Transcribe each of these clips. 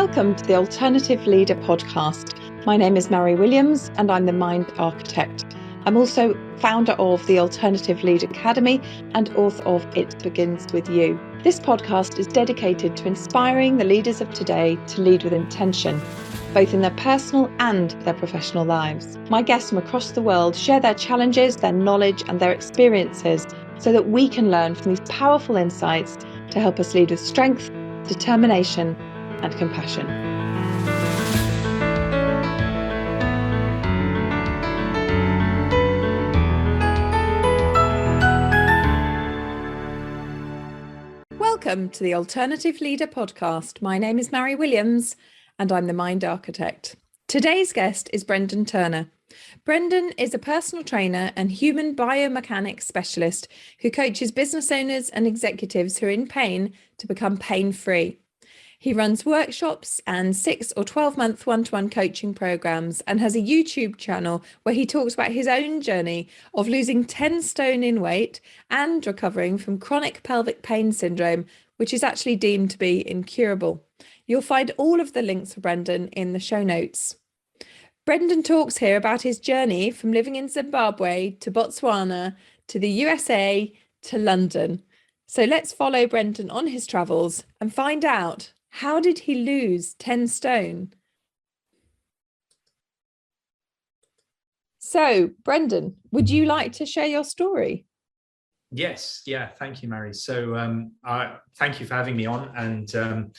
Welcome to the Alternative Leader podcast. My name is Mary Williams and I'm the Mind Architect. I'm also founder of the Alternative Leader Academy and author of It Begins With You. This podcast is dedicated to inspiring the leaders of today to lead with intention, both in their personal and their professional lives. My guests from across the world share their challenges, their knowledge and their experiences so that we can learn from these powerful insights to help us lead with strength, determination and compassion. Welcome to the Alternative Leader podcast. My name is Mary Williams and I'm the Mind Architect. Today's guest is Brendan Turner. Brendan is a personal trainer and human biomechanics specialist who coaches business owners and executives who are in pain to become pain-free. He runs workshops and 6 or 12-month one-to-one coaching programs and has a YouTube channel where he talks about his own journey of losing 10 stone in weight and recovering from chronic pelvic pain syndrome, which is actually deemed to be incurable. You'll find all of the links for Brendan in the show notes. Brendan talks here about his journey from living in Zimbabwe to Botswana to the USA to London. So let's follow Brendan on his travels and find out, how did he lose 10 stone? So, Brendan, would you like to share your story? Yes, yeah, thank you, Mary. So thank you for having me on. And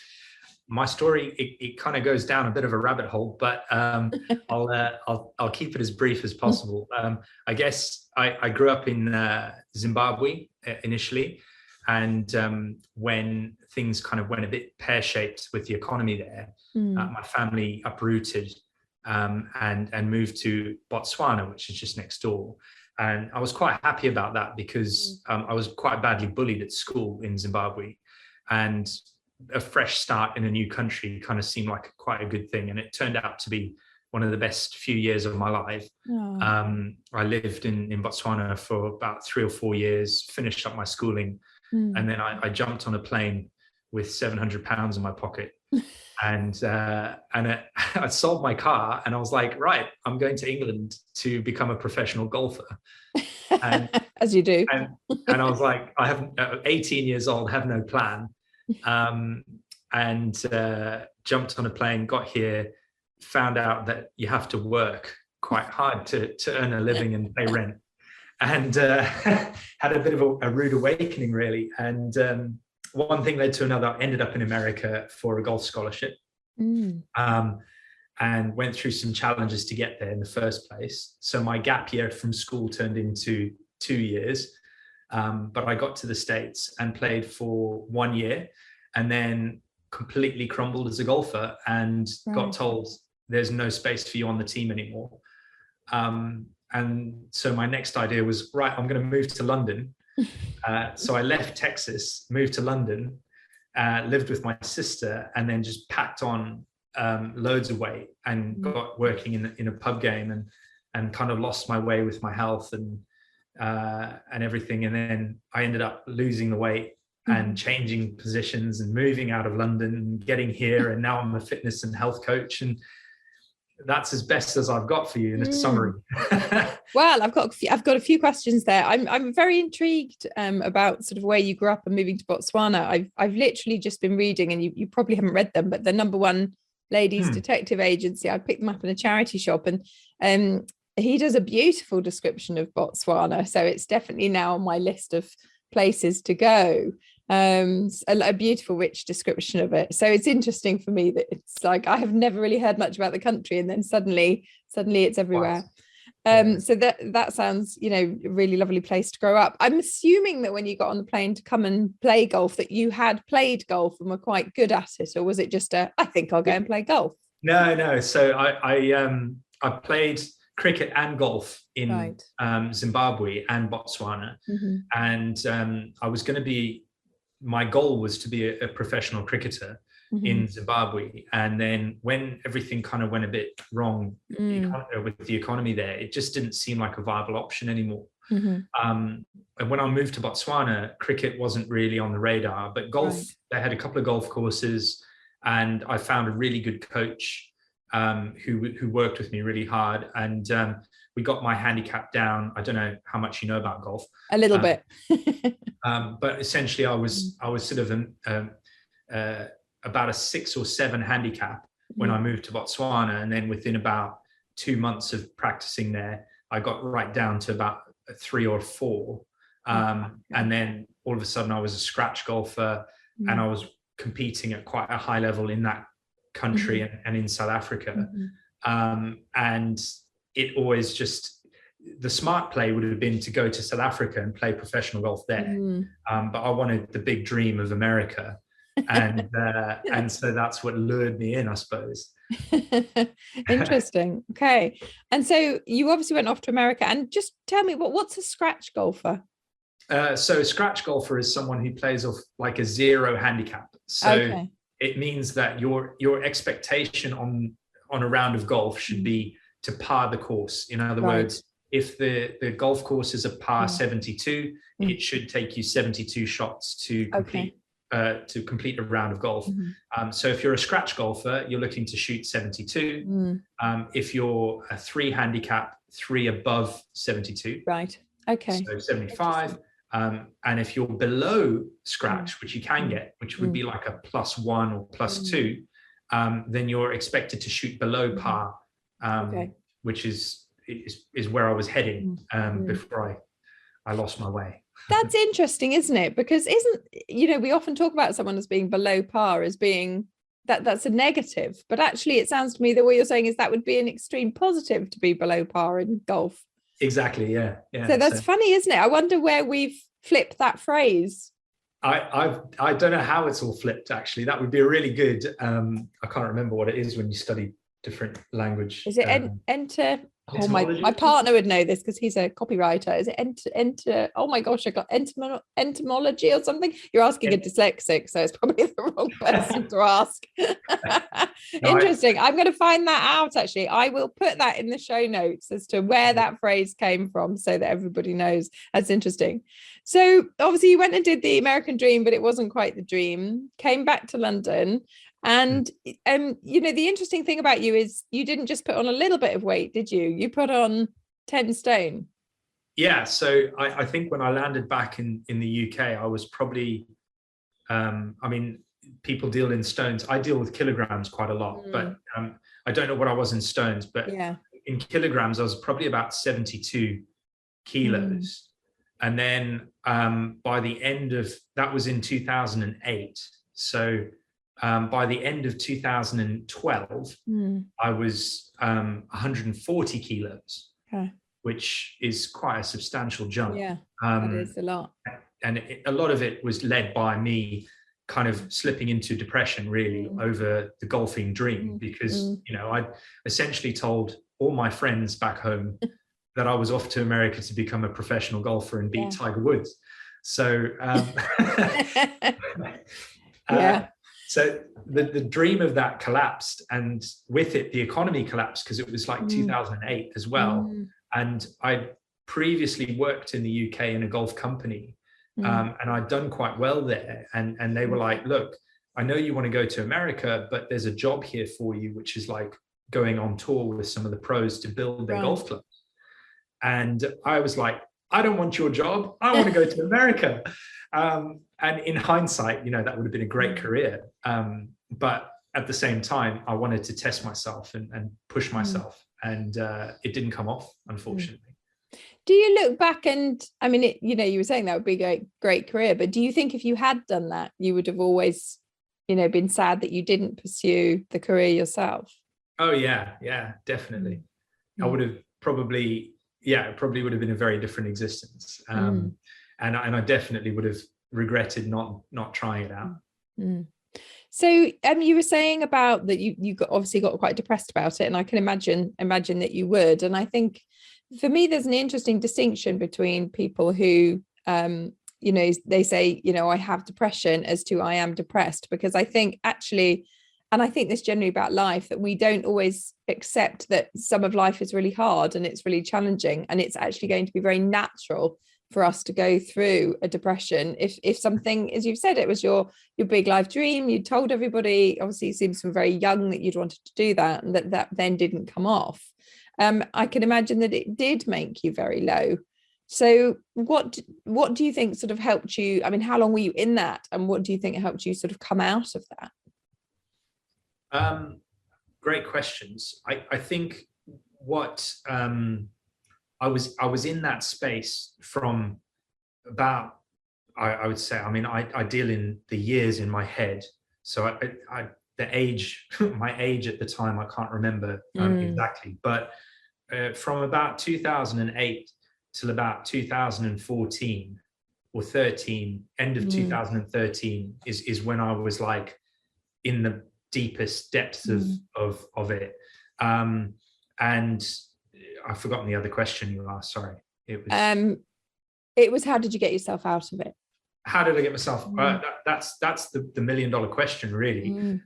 my story, it kind of goes down a bit of a rabbit hole, but I'll keep it as brief as possible. I guess I grew up in Zimbabwe initially. And when things kind of went a bit pear-shaped with the economy there, my family uprooted and moved to Botswana, which is just next door. And I was quite happy about that because I was quite badly bullied at school in Zimbabwe. And a fresh start in a new country kind of seemed like quite a good thing. And it turned out to be one of the best few years of my life. I lived in Botswana for about 3 or 4 years, finished up my schooling. And then I jumped on a plane with 700 pounds in my pocket and I sold my car and I was like, right, I'm going to England to become a professional golfer. And, as you do. And I was like, I have 18 years old, have no plan. And jumped on a plane, got here, found out that you have to work quite hard to earn a living and pay rent. And had a bit of a rude awakening, really. And one thing led to another. I ended up in America for a golf scholarship and went through some challenges to get there in the first place. So my gap year from school turned into 2 years. But I got to the States and played for 1 year and then completely crumbled as a golfer and got told there's no space for you on the team anymore. And so my next idea was, right, I'm going to move to London. So I left Texas, moved to London, lived with my sister, and then just packed on loads of weight and got working in a pub game and kind of lost my way with my health and everything. And then I ended up losing the weight and changing positions and moving out of London and getting here. And now I'm a fitness and health coach. And that's as best as I've got for you in a summary. Well, I've got a few questions there. I'm very intrigued about sort of where you grew up and moving to Botswana. I've literally just been reading, and you probably haven't read them, but the #1 ladies detective agency. I picked them up in a charity shop, and he does a beautiful description of Botswana. So it's definitely now on my list of places to go. A beautiful, rich description of it. So it's interesting for me that it's like I have never really heard much about the country, and then suddenly it's everywhere. So that sounds, a really lovely place to grow up. I'm assuming that when you got on the plane to come and play golf, that you had played golf and were quite good at it, or was it just I think I'll go and play golf? No. So I played cricket and golf in Zimbabwe and Botswana, and I was going to be. My goal was to be a professional cricketer in Zimbabwe. And then when everything kind of went a bit wrong with the economy there, it just didn't seem like a viable option anymore. And when I moved to Botswana, cricket wasn't really on the radar, but golf, they had a couple of golf courses and I found a really good coach who worked with me really hard, and we got my handicap down. I don't know how much you know about golf. A little bit. But essentially I was sort of about a 6 or 7 handicap when I moved to Botswana, and then within about 2 months of practicing there, I got right down to about a 3 or 4. And then all of a sudden I was a scratch golfer, and I was competing at quite a high level in that country and in South Africa. And it always just, the smart play would have been to go to South Africa and play professional golf there. But I wanted the big dream of America. And so that's what lured me in, I suppose. Interesting. Okay. And so you obviously went off to America, and just tell me, what's a scratch golfer? So a scratch golfer is someone who plays off like a 0 handicap. So it means that your expectation on a round of golf should be to par the course. In other words, if the golf course is a par 72, it should take you 72 shots to complete a round of golf. So if you're a scratch golfer, you're looking to shoot 72. If you're a 3 handicap, 3 above 72. Right. Okay. So 75. And if you're below scratch, which you can get, which would be like a +1 or +2, then you're expected to shoot below par, which is where I was heading before I lost my way. That's interesting, isn't it? Because we often talk about someone as being below par as being that's a negative, but actually it sounds to me that what you're saying is that would be an extreme positive to be below par in golf. Exactly. Yeah. So that's funny, isn't it? I wonder where we've flipped that phrase. I don't know how it's all flipped, actually. That would be a really good, I can't remember what it is when you study different language. Is it enter? Oh, my partner would know this because he's a copywriter. Is it enter? Oh my gosh, I got entomology or something. You're asking a dyslexic, so it's probably the wrong person to ask. Interesting. I'm going to find that out, actually. I will put that in the show notes as to where that phrase came from so that everybody knows. That's interesting. So obviously you went and did the American dream, but it wasn't quite the dream. Came back to London. And the interesting thing about you is you didn't just put on a little bit of weight, did you? You put on 10 stone. Yeah. So I think when I landed back in the UK, I was probably, people deal in stones. I deal with kilograms quite a lot, but I don't know what I was in stones, but in kilograms, I was probably about 72 kilos. And then by the end of, that was in 2008. So by the end of 2012, I was 140 kilos, which is quite a substantial jump. Yeah, that is a lot. And a lot of it was led by me kind of slipping into depression, really, over the golfing dream, because, I essentially told all my friends back home that I was off to America to become a professional golfer and beat Tiger Woods. So, so the dream of that collapsed, and with it, the economy collapsed because it was like 2008 as well. And I'd previously worked in the UK in a golf company, and I'd done quite well there. And they were like, look, I know you want to go to America, but there's a job here for you, which is like going on tour with some of the pros to build their golf clubs. And I was like, I don't want your job. I want to go to America. And in hindsight, that would have been a great career. But at the same time, I wanted to test myself and push myself. And it didn't come off, unfortunately. Do you look back and, you were saying that would be a great career, but do you think if you had done that, you would have always, been sad that you didn't pursue the career yourself? Oh, yeah, definitely. I would have probably, it probably would have been a very different existence. And I definitely would have regretted not trying it out. So you were saying about that you obviously got quite depressed about it, and I can imagine that you would. And I think for me, there's an interesting distinction between people who, they say, I have depression as to I am depressed, because I think actually, and I think this generally about life, that we don't always accept that some of life is really hard and it's really challenging, and it's actually going to be very natural for us to go through a depression if something, as you've said, it was your big life dream, you told everybody, obviously it seems from very young that you'd wanted to do that, and that then didn't come off. I can imagine that it did make you very low. So what do you think sort of helped you? I mean, how long were you in that, and what do you think helped you sort of come out of that? Great questions. I think what I was in that space from about, I would say, I mean, I deal in the years in my head. So the age, my age at the time, I can't remember exactly, but from about 2008 till about 2014 or 13, end of 2013 is when I was like in the deepest depths of it. And I've forgotten the other question you asked. Sorry. It was how did you get yourself out of it? How did I get myself? That's the $1 million question, really.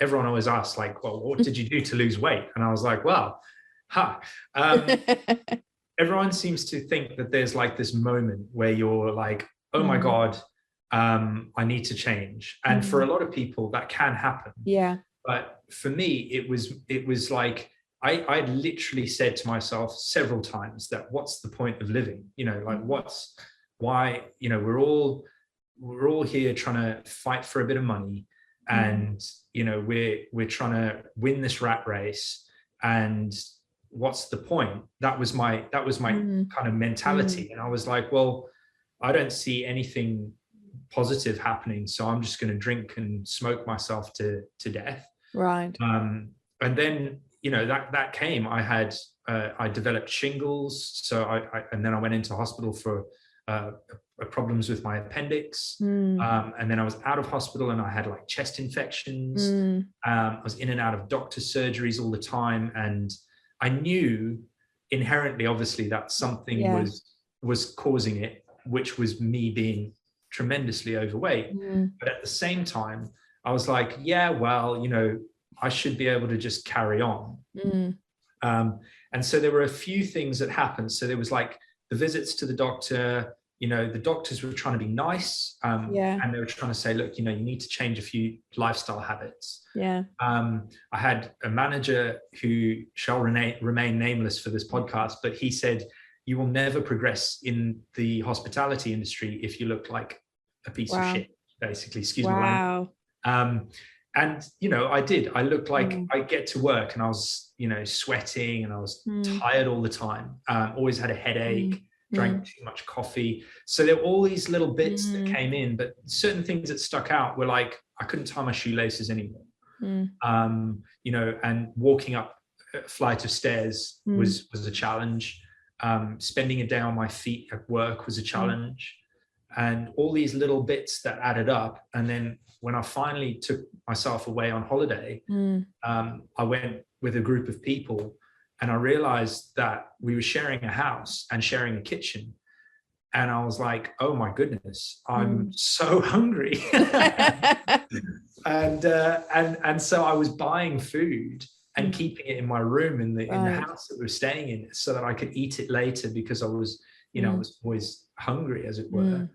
Everyone always asks, like, well, what did you do to lose weight? And I was like, well, everyone seems to think that there's like this moment where you're like, oh my God, I need to change. And for a lot of people that can happen. Yeah. But for me, it was like, I literally said to myself several times that what's the point of living? You know, like why, you know, we're all here trying to fight for a bit of money, and, you know, we're trying to win this rat race, and what's the point? That was my kind of mentality. And I was like, well, I don't see anything positive happening, so I'm just going to drink and smoke myself to death. Right. And then, you know, that came. I developed shingles, so and then I went into hospital for problems with my appendix, and then I was out of hospital and I had like chest infections. I was in and out of doctor's surgeries all the time, and I knew inherently, obviously, that something was causing it, which was me being tremendously overweight. But at the same time, I was like, yeah, well, you know, I should be able to just carry on. And so there were a few things that happened. So there was like the visits to the doctor. You know, the doctors were trying to be nice, and they were trying to say, look, you know, you need to change a few lifestyle habits. I had a manager who shall remain nameless for this podcast, but he said, you will never progress in the hospitality industry if you look like a piece of shit, basically. Excuse me. And, you know, I did. I looked like I get to work and I was, you know, sweating, and I was tired all the time. Always had a headache. Drank too much coffee. So there were all these little bits that came in, but certain things that stuck out were like, I couldn't tie my shoelaces anymore. You know, and walking up a flight of stairs was a challenge. Spending a day on my feet at work was a challenge. And all these little bits that added up. And then when I finally took myself away on holiday, I went with a group of people, and I realized that we were sharing a house and sharing a kitchen. And I was like, oh my goodness, I'm so hungry. And so I was buying food and keeping it in my room in the house that we were staying in, so that I could eat it later, because I was, you know, I was always hungry, as it were.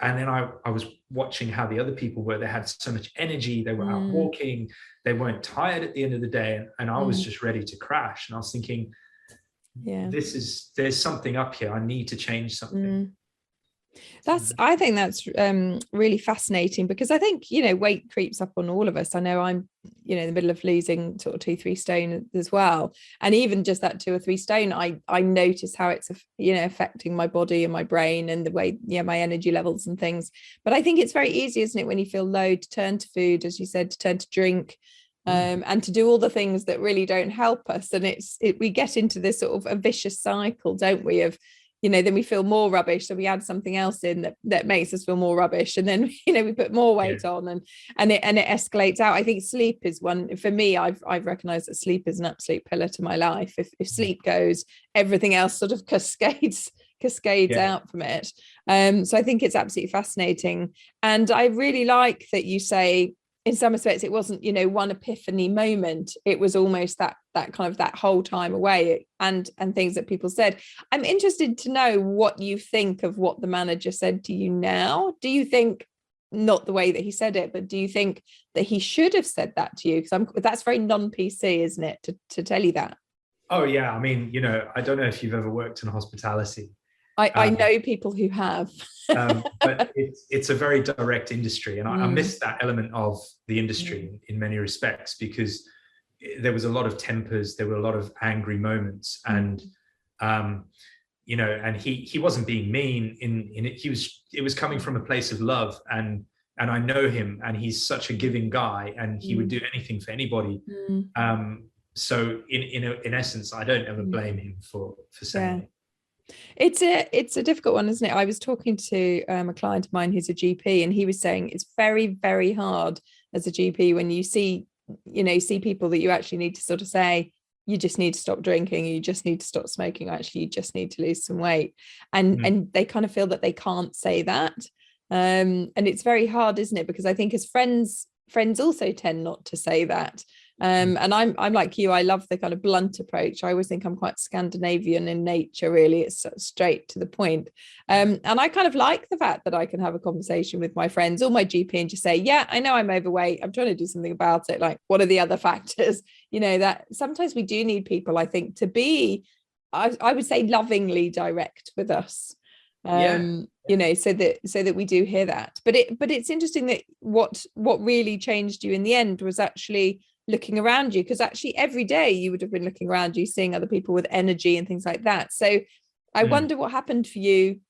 And then I was watching how the other people were. They had so much energy. They were out walking. They weren't tired at the end of the day. And I was just ready to crash. And I was thinking, there's something up here. I need to change something. I think that's really fascinating, because I think, you know, weight creeps up on all of us. I know I'm, you know, in the middle of losing sort of 2-3 stone as well. And even just that 2 or 3 stone, I notice how it's, you know, affecting my body and my brain and the way, my energy levels and things. But I think it's very easy, isn't it, when you feel low, to turn to food, as you said, to turn to drink, and to do all the things that really don't help us. And we get into this sort of a vicious cycle, don't we, of, you know, then we feel more rubbish, so we add something else in that makes us feel more rubbish, and then, you know, we put more weight on, and it escalates out. I think sleep is one for me. I've recognized that sleep is an absolute pillar to my life. If sleep goes, everything else sort of cascades out from it. So I think it's absolutely fascinating, and I really like that you say in some respects, it wasn't, one epiphany moment. It was almost that kind of that whole time away, and things that people said. I'm interested to know what you think of what the manager said to you now. Do you think, not the way that he said it, but do you think that he should have said that to you? Because that's very non-PC, isn't it, to tell you that? Oh yeah, I mean, I don't know if you've ever worked in hospitality. I know people who have. But it's a very direct industry, and I miss that element of the industry in many respects, because there was a lot of tempers, there were a lot of angry moments, and and he wasn't being mean in it. It was coming from a place of love, and I know him, and he's such a giving guy, and he would do anything for anybody. So in essence, I don't ever blame him for saying it. It's a difficult one, isn't it? I was talking to a client of mine who's a GP, and he was saying it's very, very hard as a GP when you see people that you actually need to sort of say, you just need to stop drinking, you just need to stop smoking, actually you just need to lose some weight, and they kind of feel that they can't say that, and it's very hard, isn't it? Because I think as friends also tend not to say that. And I'm like you, I love the kind of blunt approach. I always think I'm quite Scandinavian in nature, really. It's straight to the point. And I kind of like the fact that I can have a conversation with my friends or my GP and just say, yeah, I know I'm overweight, I'm trying to do something about it. Like, what are the other factors? That sometimes we do need people, I think, to be, I would say, lovingly direct with us. So that we do hear that. But it's interesting that what really changed you in the end was actually looking around you, because actually every day you would have been looking around you, seeing other people with energy and things like that. So I wonder what happened for you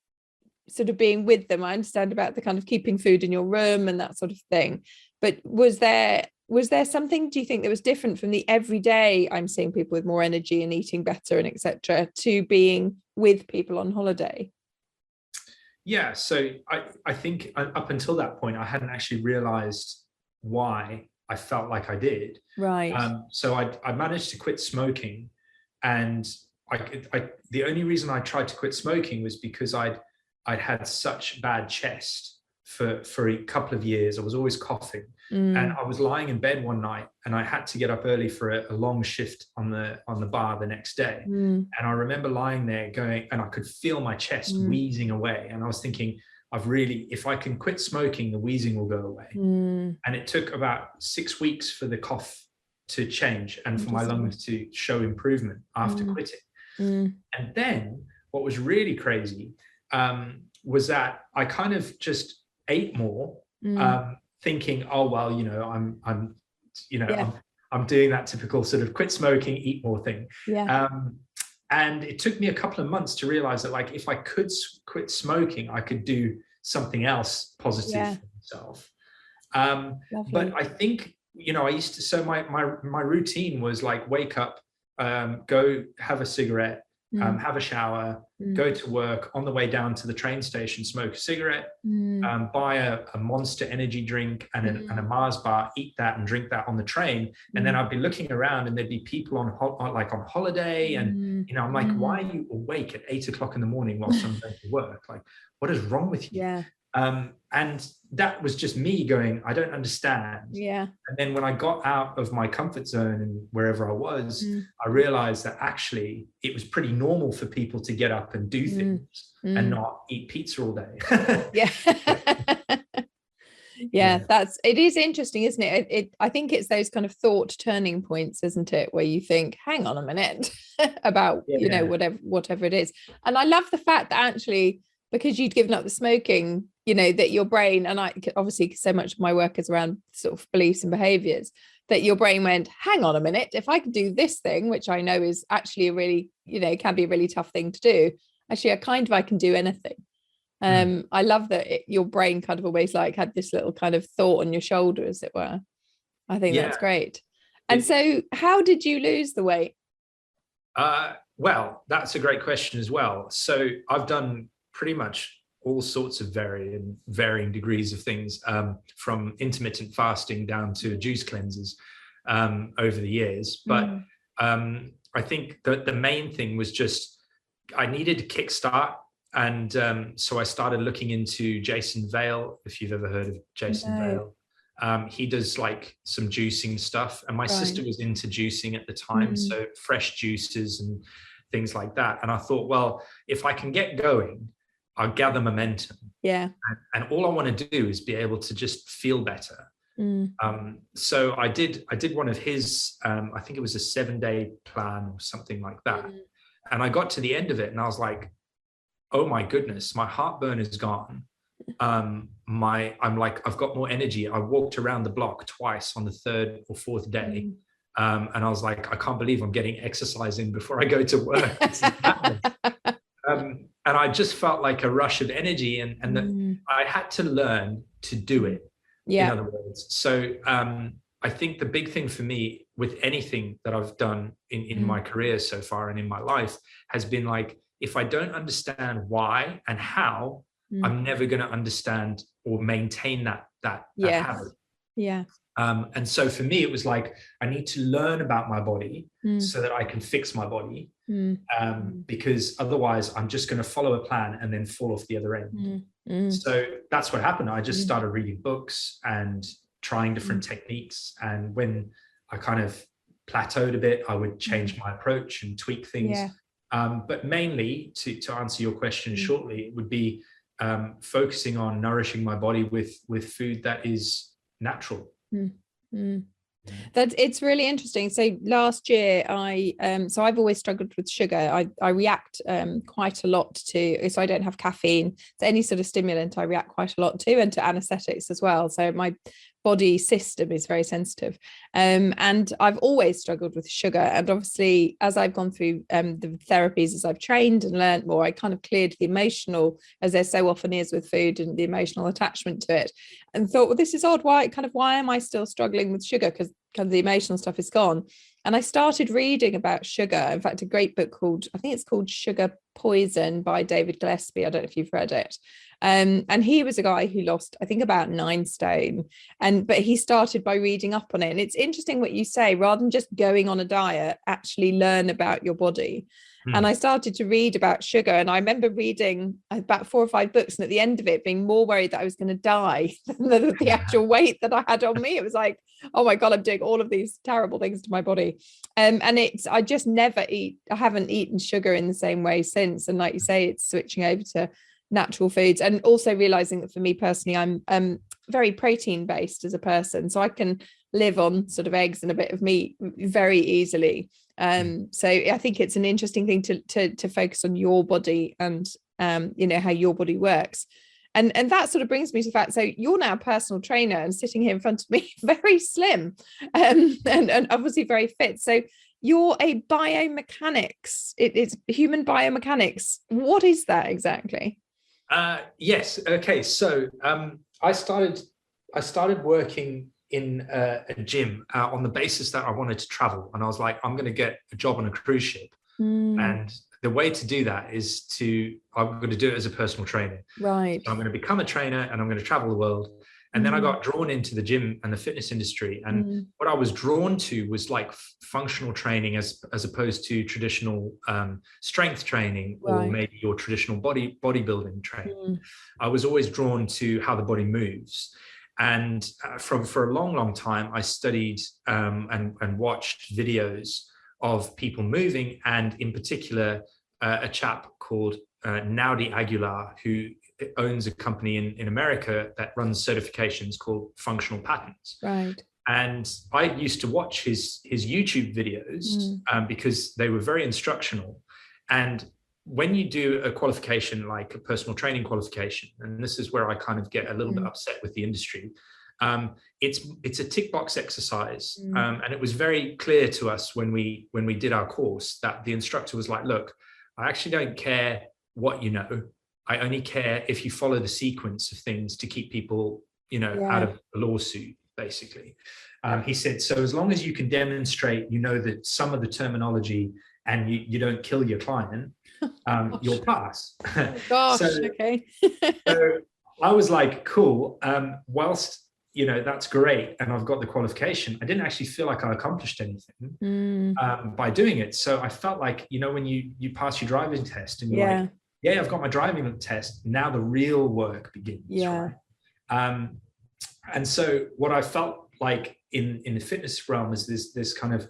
sort of being with them. I understand about the kind of keeping food in your room and that sort of thing, but was there something, do you think, that was different from the everyday I'm seeing people with more energy and eating better and etc. to being with people on holiday? Yeah, so I think up until that point I hadn't actually realized why I felt like I did. Right. So I managed to quit smoking, and the only reason I tried to quit smoking was because I'd had such bad chest for a couple of years. I was always coughing, and I was lying in bed one night, and I had to get up early for a long shift on the bar the next day. And I remember lying there going, and I could feel my chest wheezing away, and I was thinking, if I can quit smoking, the wheezing will go away. And it took about 6 weeks for the cough to change and for my lungs to show improvement after quitting. And then what was really crazy was that I kind of just ate more, thinking, oh well, I'm doing that typical sort of quit smoking, eat more thing. And it took me a couple of months to realize that, like, if I could quit smoking, I could do something else positive for myself. But I think, I used to, so my routine was like, wake up, go have a cigarette, have a shower, go to work, on the way down to the train station, smoke a cigarette, buy a Monster energy drink and a Mars bar, eat that and drink that on the train. And then I'd be looking around and there'd be people on holiday, and I'm like, why are you awake at 8 o'clock in the morning whilst I'm going to work? Like, what is wrong with you? And that was just me going, I don't understand. And then when I got out of my comfort zone and wherever I was, I realized that actually it was pretty normal for people to get up and do things and not eat pizza all day. It is interesting, isn't it? I think it's those kind of thought turning points, isn't it, where you think, hang on a minute, about whatever it is. And I love the fact that actually, because you'd given up the smoking, that your brain, and I obviously so much of my work is around sort of beliefs and behaviors, that your brain went, hang on a minute, if I could do this thing, which I know is actually a really, can be a really tough thing to do, actually I can do anything. I love that your brain kind of always like had this little kind of thought on your shoulder, as it were. I think that's great. And so how did you lose the weight? Well, that's a great question as well. So I've done pretty much all sorts of varying degrees of things, from intermittent fasting down to juice cleanses over the years. But I think that the main thing was just I needed a kickstart. And so I started looking into Jason Vale, if you've ever heard of Jason Vale. He does like some juicing stuff, and my sister was into juicing at the time, so fresh juices and things like that. And I thought, well, if I can get going, I'll gather momentum. Yeah. And all I want to do is be able to just feel better. So I did one of his, I think it was a 7-day plan or something like that. And I got to the end of it and I was like, oh my goodness, my heartburn is gone. I'm like, I've got more energy. I walked around the block twice on the 3rd or 4th day. And I was like, I can't believe I'm getting exercise in before I go to work. And I just felt like a rush of energy, and that I had to learn to do it. In other words. So I think the big thing for me with anything that I've done in my career so far and in my life has been like, if I don't understand why and how, I'm never going to understand or maintain that habit. Yeah. And so for me, it was like, I need to learn about my body so that I can fix my body. Because otherwise I'm just going to follow a plan and then fall off the other end. So that's what happened. I just started reading books and trying different techniques. And when I kind of plateaued a bit, I would change my approach and tweak things. But mainly to answer your question shortly, it would be focusing on nourishing my body with food that is natural. That it's really interesting. So last year so I've always struggled with sugar. I react quite a lot to, so I don't have caffeine, so any sort of stimulant I react quite a lot to, and to anesthetics as well. So my body system is very sensitive, and I've always struggled with sugar. And obviously, as I've gone through the therapies, as I've trained and learned more, I kind of cleared the emotional, as there so often is with food, and the emotional attachment to it, and thought, well, this is odd. Why am I still struggling with sugar? Because the emotional stuff is gone. And I started reading about sugar. In fact, a great book called, I think it's called Sugar Poison by David Gillespie. I don't know if you've read it. And he was a guy who lost, I think, about 9 stone. But he started by reading up on it. And it's interesting what you say, rather than just going on a diet, actually learn about your body. And I started to read about sugar. And I remember reading about 4 or 5 books, and at the end of it, being more worried that I was going to die than the actual weight that I had on me. It was like, oh my God, I'm doing all of these terrible things to my body. And I just never eat. I haven't eaten sugar in the same way since. And like you say, it's switching over to natural foods, and also realizing that for me personally, I'm very protein based as a person, so I can live on sort of eggs and a bit of meat very easily. So I think it's an interesting thing to focus on your body and how your body works. And that sort of brings me to the fact, so you're now a personal trainer and sitting here in front of me, very slim, and obviously very fit. So you're a biomechanics. It's human biomechanics. What is that exactly? Yes. Okay. So I started working in a gym on the basis that I wanted to travel, and I was like, I'm going to get a job on a cruise ship, and the way to do that is I'm going to do it as a personal trainer. Right. So I'm going to become a trainer, and I'm going to travel the world. And then I got drawn into the gym and the fitness industry, and what I was drawn to was like functional training as opposed to traditional strength training, or maybe your traditional bodybuilding training. I was always drawn to how the body moves. And for a long time, I studied and watched videos of people moving, and in particular, a chap called Naudi Aguilar, who owns a company in America that runs certifications called Functional Patterns. Right. And I used to watch his YouTube videos because they were very instructional. And when you do a qualification like a personal training qualification, and this is where I kind of get a little bit upset with the industry, it's a tick box exercise. And it was very clear to us when we did our course that the instructor was like, look, I actually don't care what you know. I only care if you follow the sequence of things to keep people, out of a lawsuit, basically. He said, so as long as you can demonstrate, that some of the terminology and you don't kill your client, you'll pass. Oh, gosh, okay. So I was like, cool. Whilst, that's great, and I've got the qualification, I didn't actually feel like I accomplished anything by doing it. So I felt like, when you pass your driving test and you're like, yeah, I've got my driving test. Now the real work begins. Yeah. Right? And so what I felt like in the fitness realm is this kind of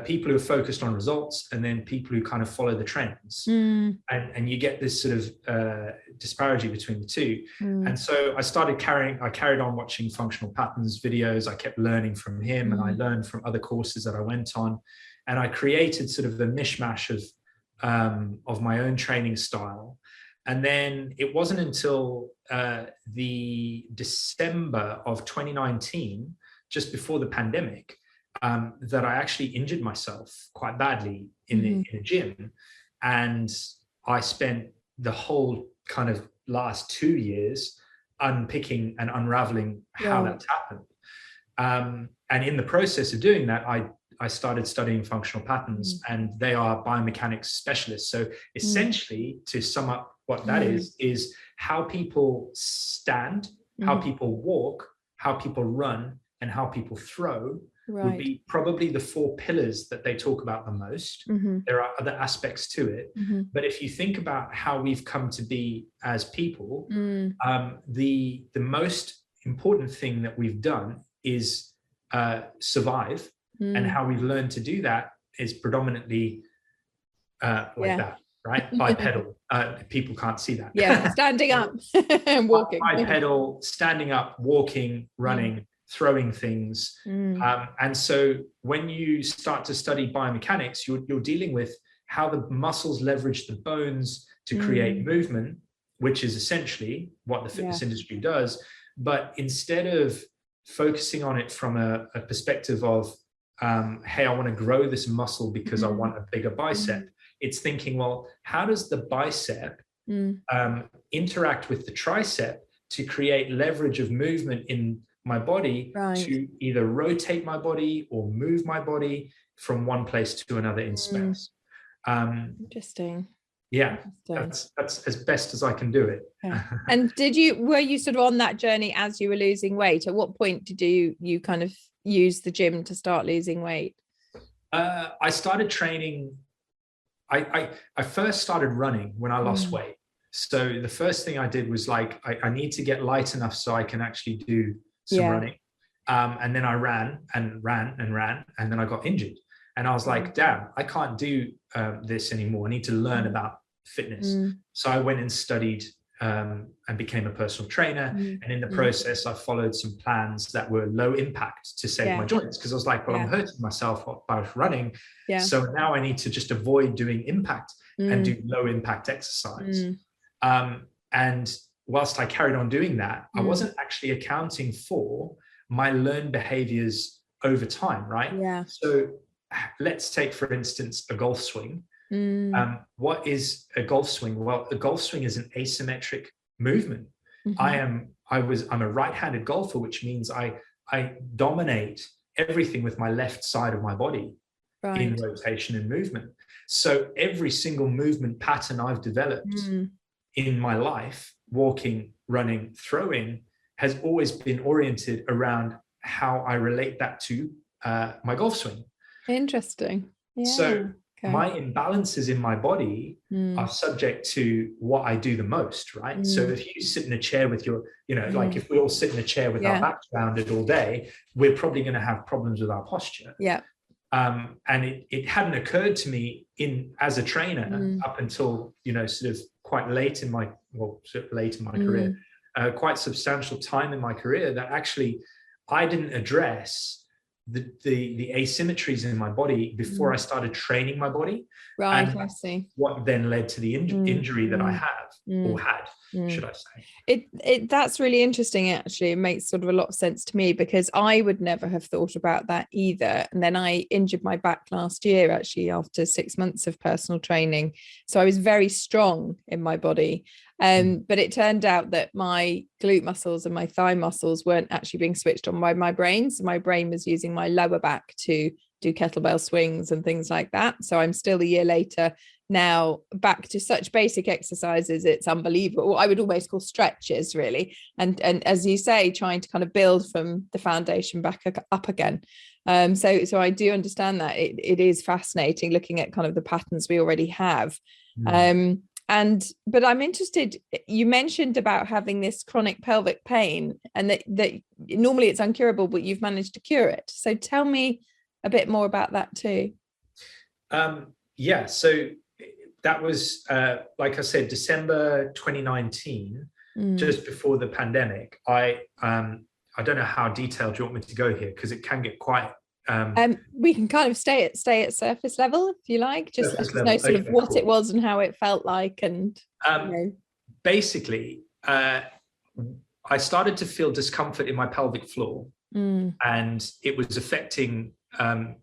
people who are focused on results, and then people who kind of follow the trends. And you get this sort of disparity between the two. And so I carried on watching functional patterns videos. I kept learning from him, and I learned from other courses that I went on, and I created sort of a mishmash of my own training style. And then it wasn't until the December of 2019, just before the pandemic, that I actually injured myself quite badly in a gym. And I spent the whole kind of last 2 years unpicking and unraveling how that's happened. And in the process of doing that, I started studying functional patterns, and they are biomechanics specialists. So essentially, to sum up what that is how people stand, how people walk, how people run, and how people throw would be probably the 4 pillars that they talk about the most. There are other aspects to it. But if you think about how we've come to be as people, the most important thing that we've done is survive. And how we've learned to do that is predominantly that, right? Bipedal. People can't see that. Yeah, standing up and walking. Bipedal, standing up, walking, running, throwing things. And so when you start to study biomechanics, you're dealing with how the muscles leverage the bones to create movement, which is essentially what the fitness industry does. But instead of focusing on it from a perspective of, hey, I want to grow this muscle because I want a bigger bicep, it's thinking, well, how does the bicep interact with the tricep to create leverage of movement in my body to either rotate my body or move my body from one place to another in space. Interesting. Yeah, that's as best as I can do it. And were you sort of on that journey as you were losing weight? At what point did you kind of use the gym to start losing weight? I started training. I first started running when I lost weight. So the first thing I did was like, I need to get light enough so I can actually do some running. And then I ran, and then I got injured. And I was like, damn, I can't do this anymore. I need to learn about fitness. So I went and studied and became a personal trainer. And in the process, I followed some plans that were low impact to save my joints. Because I was like, well, I'm hurting myself by running. So now I need to just avoid doing impact and do low impact exercise. And whilst I carried on doing that, I wasn't actually accounting for my learned behaviors over time, right? So let's take, for instance, a golf swing. What is a golf swing? Well, a golf swing is an asymmetric movement. I'm a right-handed golfer, which means I dominate everything with my left side of my body in rotation and movement. So every single movement pattern I've developed in my life, walking, running, throwing, has always been oriented around how I relate that to my golf swing. Interesting. So my imbalances in my body are subject to what I do the most, right? So if you sit in a chair with your, like if we all sit in a chair with our backs rounded all day, we're probably going to have problems with our posture. And it hadn't occurred to me as a trainer up until, sort of quite late in my career, quite substantial time in my career, that actually I didn't address the asymmetries in my body before I started training my body. And I see. What then led to the injury that I have or had, should I say. That's really interesting, actually. It makes sort of a lot of sense to me, because I would never have thought about that either. And then I injured my back last year, actually, after 6 months of personal training. So I was very strong in my body. But it turned out that my glute muscles and my thigh muscles weren't actually being switched on by my brain. So my brain was using my lower back to do kettlebell swings and things like that. So I'm still a year later now back to such basic exercises. It's unbelievable. I would almost call stretches, really. And as you say, trying to kind of build from the foundation back up again. So I do understand that. It is fascinating looking at kind of the patterns we already have. But I'm interested, you mentioned about having this chronic pelvic pain and that normally it's incurable, but you've managed to cure it. So tell me a bit more about that too. Yeah, so that was, like I said, December 2019, just before the pandemic. I don't know how detailed you want me to go here, because it can get quite... we can kind of stay at surface level if you like, just let us know sort of what it was and how it felt like. And basically, I started to feel discomfort in my pelvic floor, and it was affecting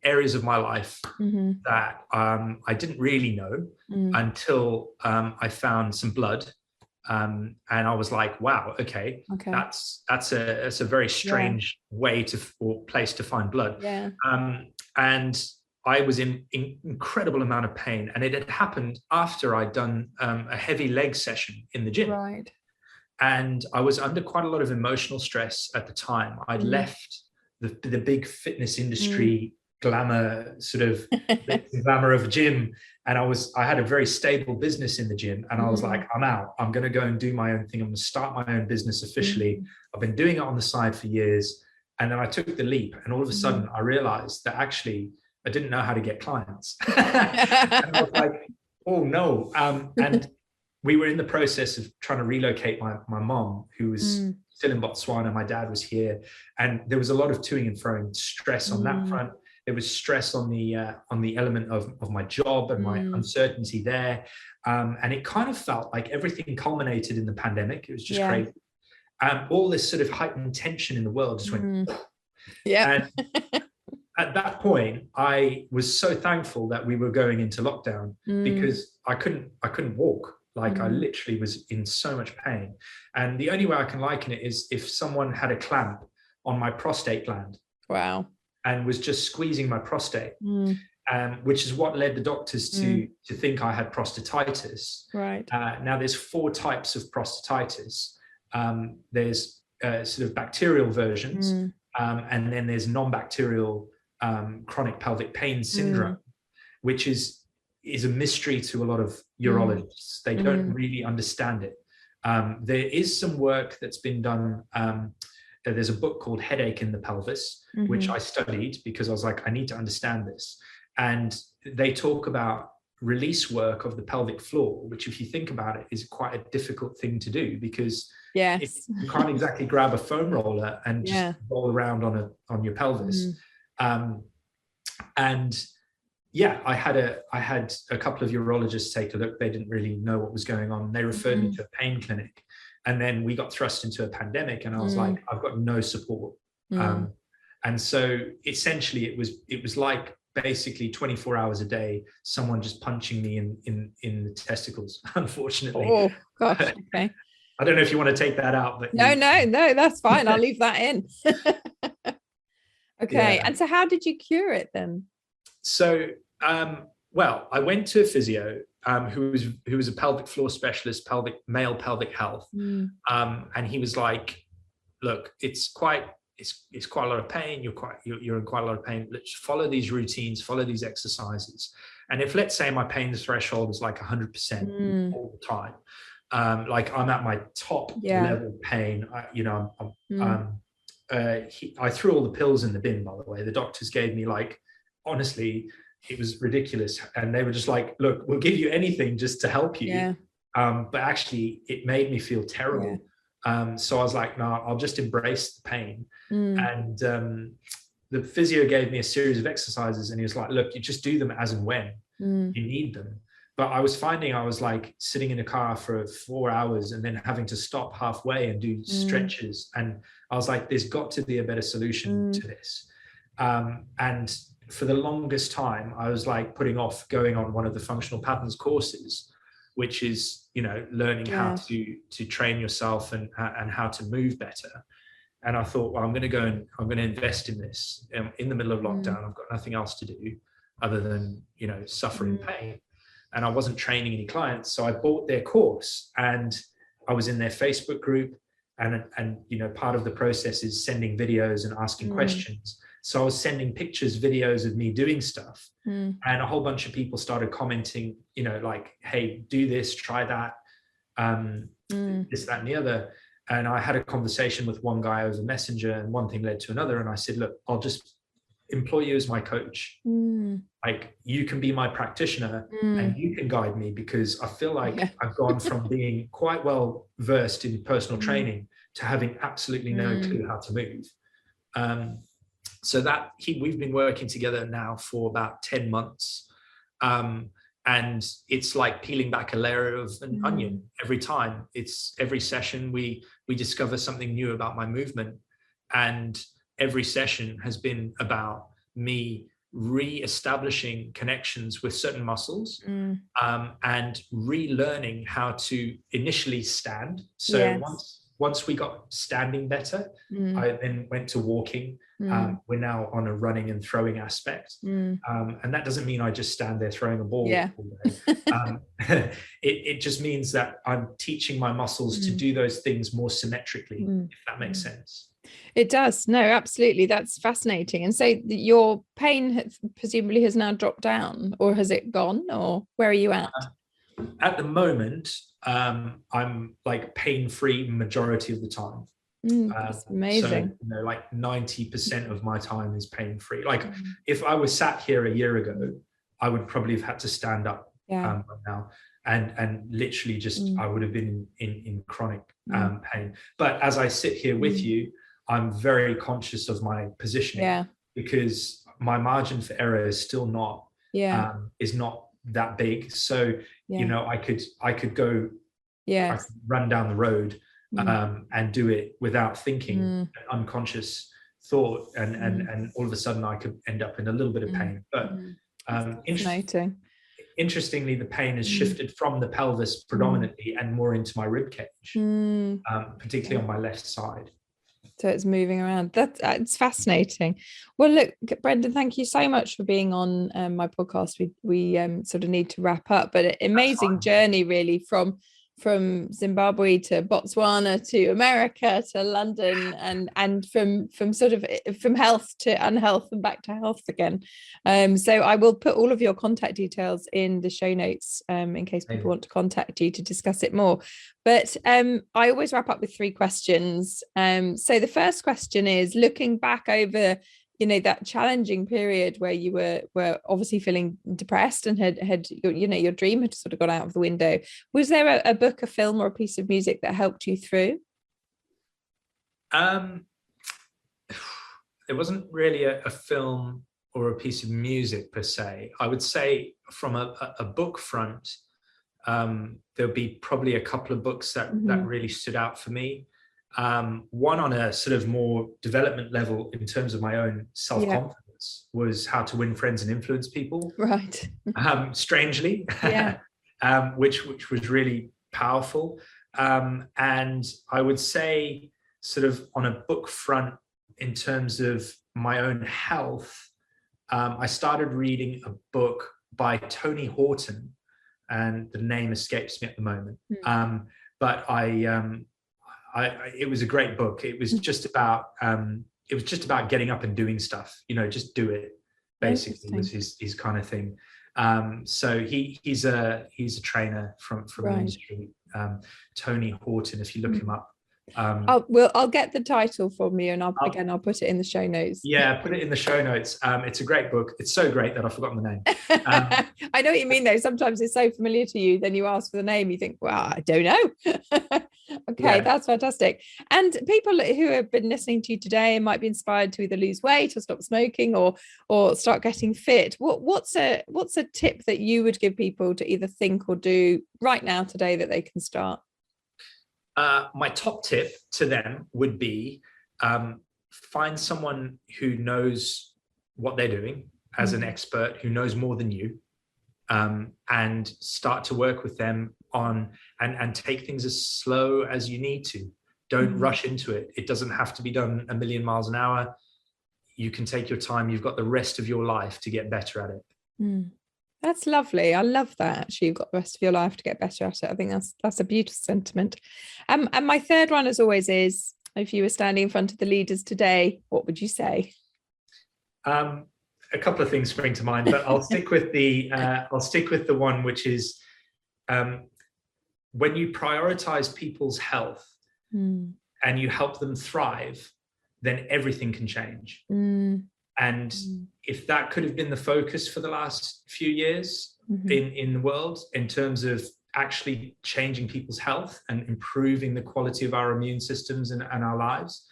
areas of my life that I didn't really know until I found some blood. And I was like, wow, okay. That's a very strange way or place to find blood. And I was in incredible amount of pain, and it had happened after I'd done a heavy leg session in the gym. And I was under quite a lot of emotional stress at the time. I'd left the big fitness industry glamour, sort of the glamour of a gym, and I had a very stable business in the gym, and I was like, I'm out. I'm going to go and do my own thing. I'm going to start my own business officially. I've been doing it on the side for years. And then I took the leap, and all of a sudden I realized that actually I didn't know how to get clients. And I was like, oh no. And we were in the process of trying to relocate my mom, who was still in Botswana. My dad was here, and there was a lot of toing and froing, stress on that front. There was stress on the element of my job and my uncertainty there. And it kind of felt like everything culminated in the pandemic. It was just crazy. All this sort of heightened tension in the world just went. And at that point, I was so thankful that we were going into lockdown, because I couldn't walk. Like I literally was in so much pain. And the only way I can liken it is if someone had a clamp on my prostate gland. Wow. And was just squeezing my prostate, which is what led the doctors to think I had prostatitis. Now there's 4 types of prostatitis. There's sort of bacterial versions, and then there's non-bacterial chronic pelvic pain syndrome, which is a mystery to a lot of urologists. They don't really understand it. There is some work that's been done. There's a book called Headache in the Pelvis, which I studied because I was like, I need to understand this. And they talk about release work of the pelvic floor, which, if you think about it, is quite a difficult thing to do, because you can't exactly grab a foam roller and just roll around on your pelvis. And I had a couple of urologists take a look. They didn't really know what was going on. They referred me to a pain clinic. And then we got thrust into a pandemic, and I was like, I've got no support. And so essentially it was like basically 24 hours a day, someone just punching me in the testicles, unfortunately. Oh gosh, okay. I don't know if you want to take that out, but no, that's fine. I'll leave that in. Okay. And so how did you cure it then? So, well, I went to a physio who was a pelvic floor specialist, male pelvic health. And he was like, look, it's quite a lot of pain. You're in quite a lot of pain. Let's follow these routines, follow these exercises. And if, let's say, my pain throreshold is like 100% all the time, like I'm at my top level pain, I threw all the pills in the bin, by the way. The doctors gave me, like, honestly, it was ridiculous. And they were just like, look, we'll give you anything just to help you. But actually it made me feel terrible. So I was like, no, I'll just embrace the pain. And the physio gave me a series of exercises, and he was like, look, you just do them as and when you need them. But I was finding I was like sitting in a car for 4 hours and then having to stop halfway and do stretches. And I was like, there's got to be a better solution to this. And for the longest time, I was like putting off going on one of the functional patterns courses, which is, learning how to train yourself and how to move better. And I thought, well, I'm going to invest in this in the middle of lockdown. I've got nothing else to do other than, suffering pain. And I wasn't training any clients. So I bought their course, and I was in their Facebook group. And part of the process is sending videos and asking questions. So I was sending pictures, videos of me doing stuff, and a whole bunch of people started commenting, you know, like, hey, do this, try that, this, that, and the other. And I had a conversation with one guy over Messenger, and one thing led to another. And I said, look, I'll just employ you as my coach. Like, you can be my practitioner and you can guide me, because I feel like I've gone from being quite well versed in personal training to having absolutely no clue how to move. So that we've been working together now for about 10 months. And it's like peeling back a layer of an onion every time. It's every session we discover something new about my movement. And every session has been about me re-establishing connections with certain muscles, and relearning how to initially stand. So once we got standing better, I then went to walking. We're now on a running and throwing aspect. And that doesn't mean I just stand there throwing a ball all day. It just means that I'm teaching my muscles to do those things more symmetrically, if that makes sense. It does. No, absolutely. That's fascinating. And so your pain presumably has now dropped down, or has it gone, or where are you at? At the moment, I'm like pain-free majority of the time. That's amazing. So, you know, like 90% of my time is pain-free. Like if I was sat here a year ago, I would probably have had to stand up right now, and literally just I would have been in chronic pain. But as I sit here with you, I'm very conscious of my positioning, because my margin for error is still not is not that big. So you know, I could go, I could run down the road and do it without thinking, an unconscious thought, and all of a sudden I could end up in a little bit of pain. But interestingly, the pain has shifted from the pelvis predominantly and more into my rib cage, particularly on my left side. So it's moving around. It's fascinating. Well, look, Brendan, thank you so much for being on my podcast. We sort of need to wrap up, but an amazing journey really from Zimbabwe to Botswana to America to London, and from sort of from health to unhealth and back to health again. So I will put all of your contact details in the show notes in case people want to contact you to discuss it more. But I always wrap up with 3 questions. So the first question is, looking back over, you know, that challenging period where you were obviously feeling depressed and had you know, your dream had sort of gone out of the window. Was there a book, a film, or a piece of music that helped you through? There wasn't really a film or a piece of music per se. I would say from a book front, there'll be probably a couple of books that really stood out for me. One on a sort of more development level in terms of my own self-confidence was How to Win Friends and Influence People. Right. Strangely, which was really powerful. And I would say sort of on a book front in terms of my own health, I started reading a book by Tony Horton, and the name escapes me at the moment. But it was a great book. It was just about getting up and doing stuff, you know, just do it, basically, was his kind of thing. So he's a trainer from the industry, Tony Horton, if you look him up. I'll get the title from you, and I'll put it in the show notes. Yeah, put it in the show notes. It's a great book. It's so great that I've forgotten the name. I know what you mean, though. Sometimes it's so familiar to you, then you ask for the name, you think, well, I don't know. Okay, that's fantastic. And people who have been listening to you today might be inspired to either lose weight or stop smoking or start getting fit. What's a tip that you would give people to either think or do right now today that they can start? My top tip to them would be find someone who knows what they're doing as an expert, who knows more than you, and start to work with them on and take things as slow as you need to. Don't rush into it. It doesn't have to be done a million miles an hour. You can take your time. You've got the rest of your life to get better at it. That's lovely. I love that. Actually, you've got the rest of your life to get better at it. I think that's a beautiful sentiment. And my third one, as always, is, if you were standing in front of the leaders today, what would you say? A couple of things spring to mind, but I'll stick with the one which is when you prioritize people's health and you help them thrive, then everything can change. And if that could have been the focus for the last few years in the world, in terms of actually changing people's health and improving the quality of our immune systems and our lives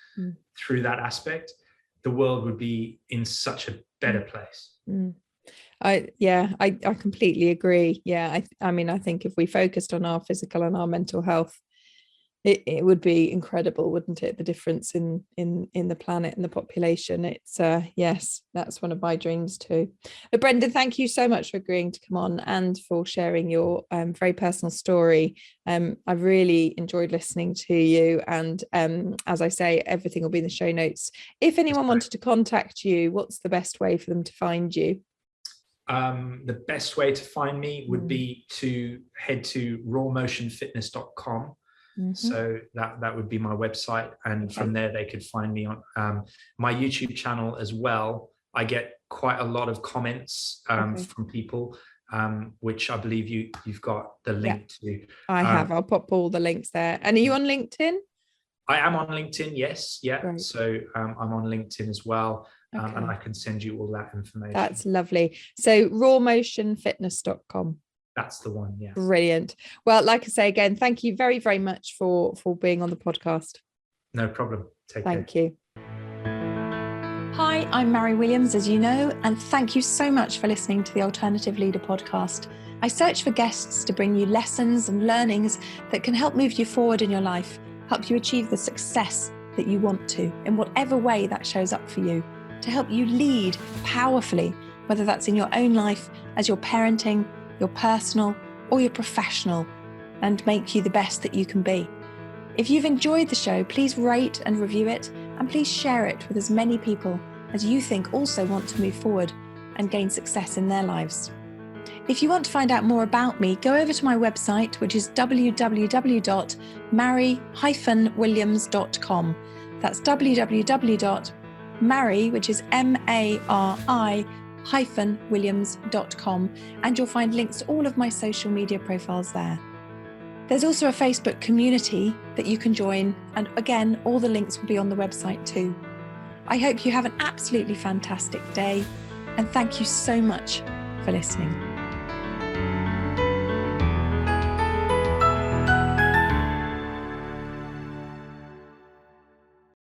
through that aspect, the world would be in such a better place. I completely agree. Yeah, I mean, I think if we focused on our physical and our mental health, it would be incredible, wouldn't it? The difference in the planet and the population. It's yes, that's one of my dreams too. But Brendan, thank you so much for agreeing to come on and for sharing your very personal story. I've really enjoyed listening to you, and as I say, everything will be in the show notes. If anyone wanted to contact you, what's the best way for them to find you? The best way to find me would be to head to rawmotionfitness.com. So that would be my website, and from there they could find me on my YouTube channel as well. I get quite a lot of comments from people, which I believe you've got the link to. I have. I'll pop all the links there. And are you on LinkedIn? I am on LinkedIn, yes. Yeah. Right. So I'm on LinkedIn as well. And I can send you all that information. That's lovely. So rawmotionfitness.com. That's the one, yeah. Brilliant. Well, like I say again, thank you very, very much for being on the podcast. No problem. Thank you. Hi, I'm Mary Williams, as you know, and thank you so much for listening to the Alternative Leader podcast. I search for guests to bring you lessons and learnings that can help move you forward in your life, help you achieve the success that you want to, in whatever way that shows up for you, to help you lead powerfully, whether that's in your own life, as you're parenting, your personal or your professional, and make you the best that you can be. If you've enjoyed the show, please rate and review it, and please share it with as many people as you think also want to move forward and gain success in their lives. If you want to find out more about me, go over to my website, which is www.mary-williams.com. That's www.mary, which is MARI-williams.com, and you'll find links to all of my social media profiles there. There's also a Facebook community that you can join, and again, all the links will be on the website too. I hope you have an absolutely fantastic day, and thank you so much for listening.